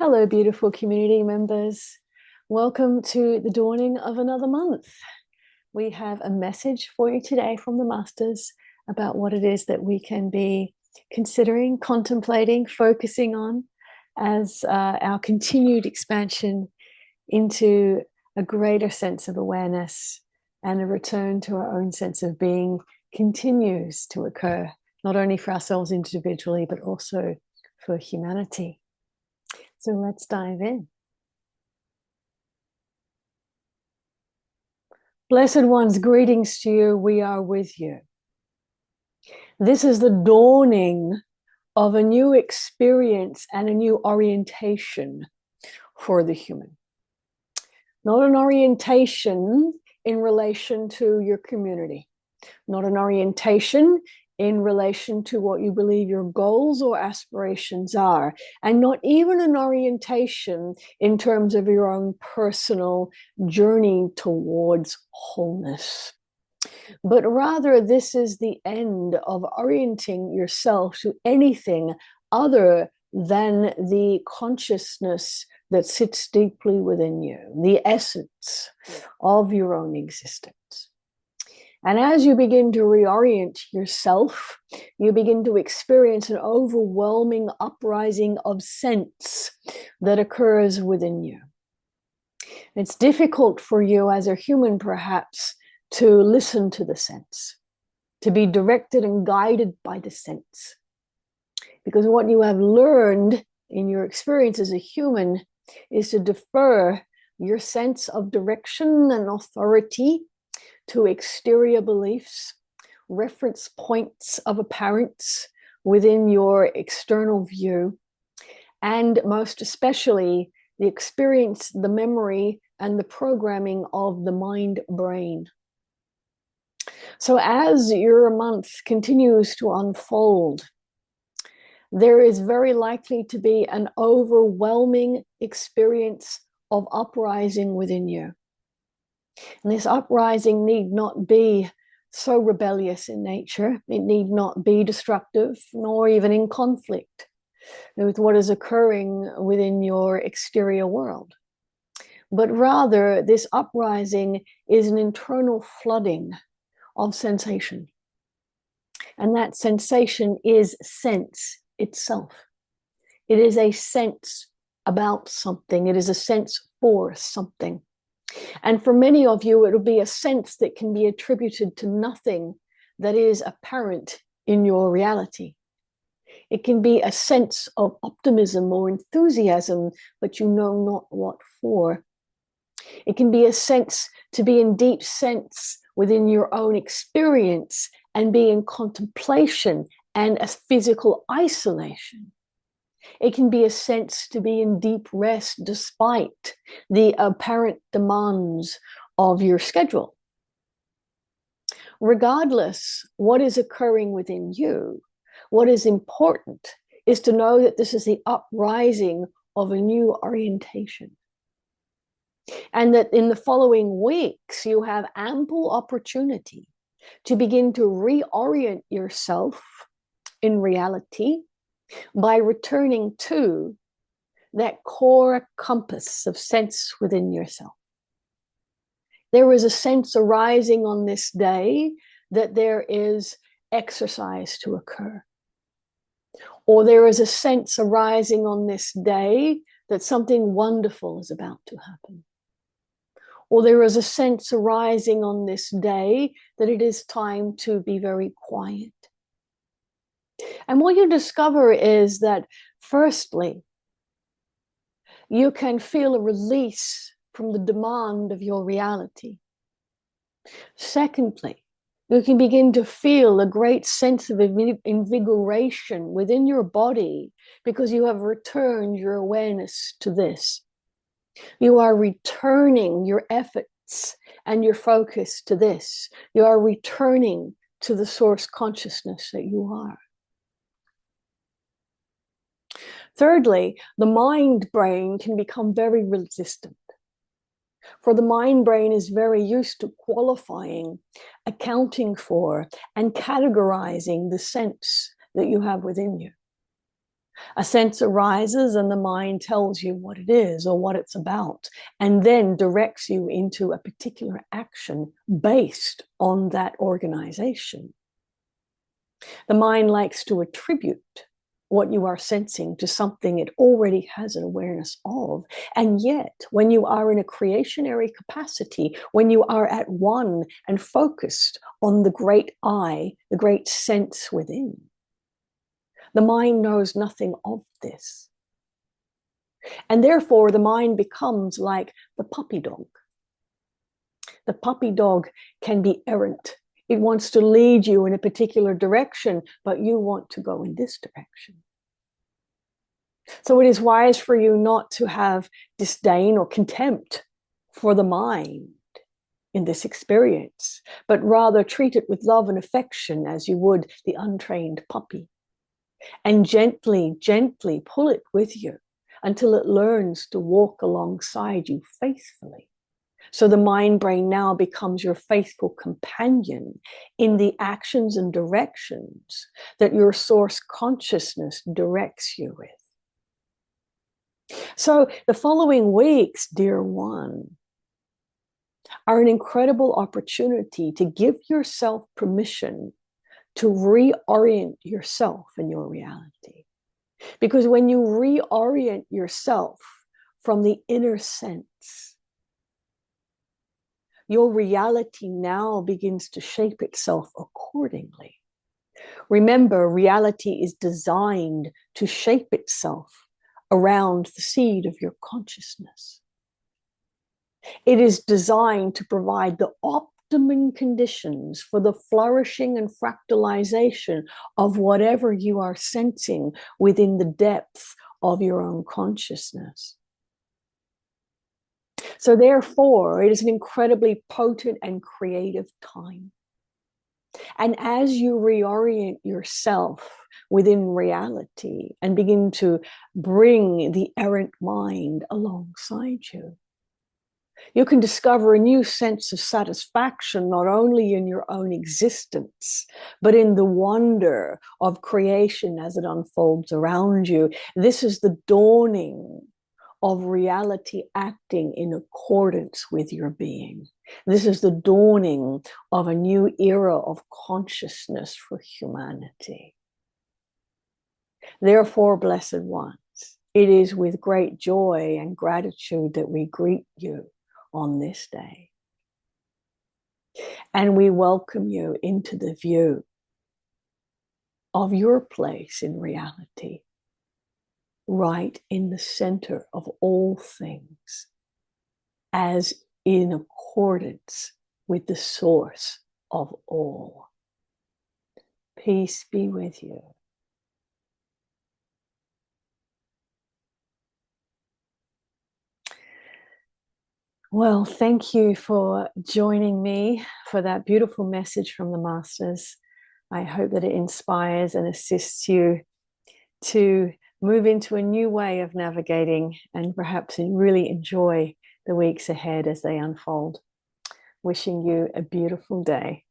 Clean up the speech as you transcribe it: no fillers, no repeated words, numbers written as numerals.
Hello, beautiful community members. Welcome to the dawning of another month. We have a message for you today from the Masters about what it is that we can be considering, contemplating, focusing on as our continued expansion into a greater sense of awareness and a return to our own sense of being continues to occur, not only for ourselves individually, but also for humanity. So let's dive in. Blessed ones, greetings to you. We are with you. This is the dawning of a new experience and a new orientation for the human. Not an orientation in relation to your community, not an orientation in relation to what you believe your goals or aspirations are, and not even an orientation in terms of your own personal journey towards wholeness. But rather, this is the end of orienting yourself to anything other than the consciousness that sits deeply within you, the essence of your own existence. And as you begin to reorient yourself, you begin to experience an overwhelming uprising of sense that occurs within you. It's difficult for you as a human, perhaps, to listen to the sense, to be directed and guided by the sense. Because what you have learned in your experience as a human is to defer your sense of direction and authority to exterior beliefs, reference points of apparence within your external view, and most especially the experience, the memory, and the programming of the mind-brain. So as your month continues to unfold, there is very likely to be an overwhelming experience of uprising within you. And this uprising need not be so rebellious in nature. It need not be destructive, nor even in conflict with what is occurring within your exterior world. But rather, this uprising is an internal flooding of sensation. And that sensation is sense itself. It is a sense about something. It is a sense for something. And for many of you, it'll be a sense that can be attributed to nothing that is apparent in your reality. It can be a sense of optimism or enthusiasm, but you know not what for. It can be a sense to be in deep sense within your own experience and be in contemplation and a physical isolation. It can be a sense to be in deep rest despite the apparent demands of your schedule. Regardless what is occurring within you, what is important is to know that this is the uprising of a new orientation. And that in the following weeks, you have ample opportunity to begin to reorient yourself in reality by returning to that core compass of sense within yourself. There is a sense arising on this day that there is exercise to occur. Or there is a sense arising on this day that something wonderful is about to happen. Or there is a sense arising on this day that it is time to be very quiet. And what you discover is that, firstly, you can feel a release from the demand of your reality. Secondly, you can begin to feel a great sense of invigoration within your body because you have returned your awareness to this. You are returning your efforts and your focus to this. You are returning to the source consciousness that you are. Thirdly, the mind brain can become very resistant. For the mind brain is very used to qualifying, accounting for, and categorizing the sense that you have within you. A sense arises and the mind tells you what it is or what it's about, and then directs you into a particular action based on that organization. The mind likes to attribute what you are sensing to something it already has an awareness of. And yet, when you are in a creationary capacity, when you are at one and focused on the great I, the great sense within, the mind knows nothing of this. And therefore, the mind becomes like the puppy dog. The puppy dog can be errant. It wants to lead you in a particular direction, but you want to go in this direction. So it is wise for you not to have disdain or contempt for the mind in this experience, but rather treat it with love and affection as you would the untrained puppy. And gently, gently pull it with you until it learns to walk alongside you faithfully. So the mind brain now becomes your faithful companion in the actions and directions that your source consciousness directs you with. So the following weeks, dear one, are an incredible opportunity to give yourself permission to reorient yourself in your reality. Because when you reorient yourself from the inner sense, your reality now begins to shape itself accordingly. Remember, reality is designed to shape itself around the seed of your consciousness. It is designed to provide the optimum conditions for the flourishing and fractalization of whatever you are sensing within the depth of your own consciousness. So therefore, it is an incredibly potent and creative time. And as you reorient yourself within reality and begin to bring the errant mind alongside you, you can discover a new sense of satisfaction, not only in your own existence, but in the wonder of creation as it unfolds around you. This is the dawning of reality acting in accordance with your being. This is the dawning of a new era of consciousness for humanity. Therefore, blessed ones, it is with great joy and gratitude that we greet you on this day. And we welcome you into the view of your place in reality, right in the center of all things, as in accordance with the source of all. Peace be with you. Well, thank you for joining me for that beautiful message from the Masters. I hope that it inspires and assists you to move into a new way of navigating and perhaps really enjoy the weeks ahead as they unfold. Wishing you a beautiful day.